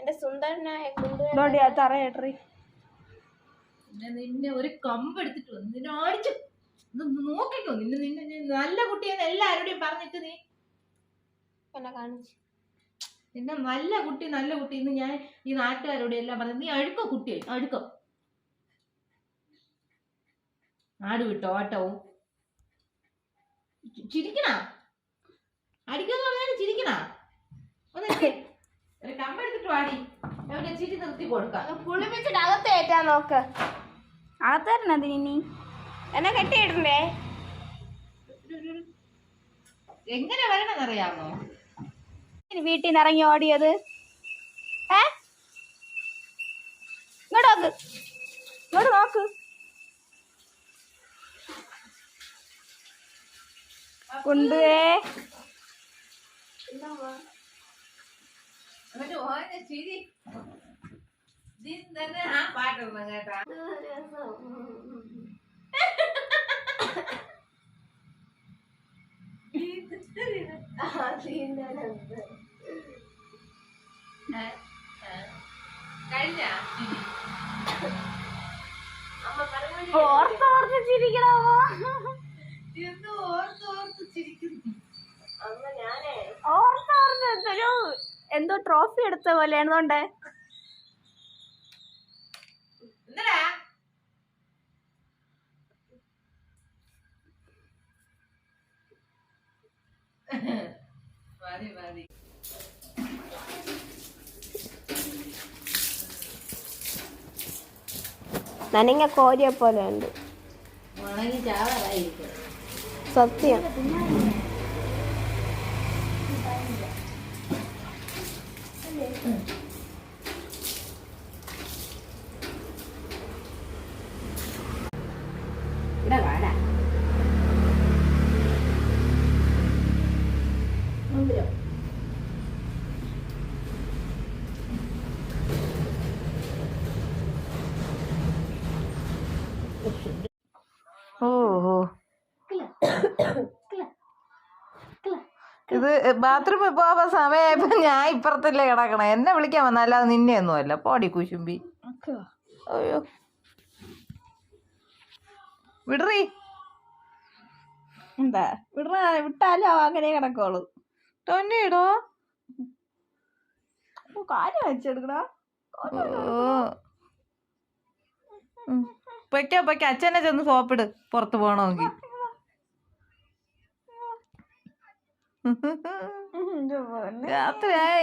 എന്റെ സുന്ദരനായ തറയേട്ടറി നിന്നെ ഒരു കമ്പ് എടുത്തിട്ട് വന്നു നിന്നെ അടിച്ചു നോക്കിക്കോ. നിന്നെ നല്ല കുട്ടിയെന്ന് എല്ലാവരോടെയും പറഞ്ഞിട്ട് നീ എന്നെ കാണിച്ചു. നിന്നെ നല്ല കുട്ടി എന്ന് ഞാൻ ഈ നാട്ടുകാരോട് എല്ലാം പറഞ്ഞു. നീ അഴുക്കോ കുട്ടിയായി അഴുക്കോ. ആട് വിട്ടോ ഓട്ടവും ചിരിക്കണ അടിക്കാന്ന് പറഞ്ഞാലും ചിരിക്കണ. ഒരു കമ്പെടുത്തിട്ട് വാടി എവിടെ ചിരി നിർത്തി കൊടുക്കാം. കുളിപ്പിച്ചിട്ട് അകത്ത് കയറ്റാൻ നോക്ക്. അകത്തായിരുന്നു അതിനി എന്നെ കെട്ടിയിടണ്ടേ? എങ്ങനെ വരണമെന്നറിയാമോ? വീട്ടിൽ നിന്ന് ഇറങ്ങി ഓടിയത് ഇങ്ങോട്ട് നോക്ക് കൊണ്ടുവേ ചിരി തന്നെ ആ പാട്ടൊന്നും കേട്ടാ. കഴിഞ്ഞ ഓർത്തോർത്ത് ചിരിക്കണോ? ഓർത്തോർത്ത് ചിരിക്കുന്നു. ഓർത്തോർത്ത് എന്തോ ട്രോഫി എടുത്ത പോലെ എന്തുകൊണ്ട് എന്താ മതി മതി. നനങ്ങ കോരിയെ പോലെ ഉണ്ട്. ഉണങ്ങി ചാവാറായിരിക്കും സത്യം. ഇവിടെ വാടാ. ഓഹോ ഇത് ബാത്റൂമിൽ പോവാ സമയമായപ്പോ ഞാൻ ഇപ്പുറത്തല്ലേ കിടക്കണേ. എന്നെ വിളിക്കാൻ വന്ന അല്ലാതെ നിന്നെ ഒന്നും അല്ല. പോടി കുശുമ്പി. അയ്യോ വിടറി. എന്താ വിട്ടാലും അങ്ങനെ കിടക്കോളൂ. തൊന്നിടോ കാര്യം വെച്ചെടുക്കണോ? പൊയ്ക്കോ അച്ഛനെ ചെന്ന് സോപ്പിട് പുറത്ത് പോകണമെങ്കിൽ. രാത്രിയായി.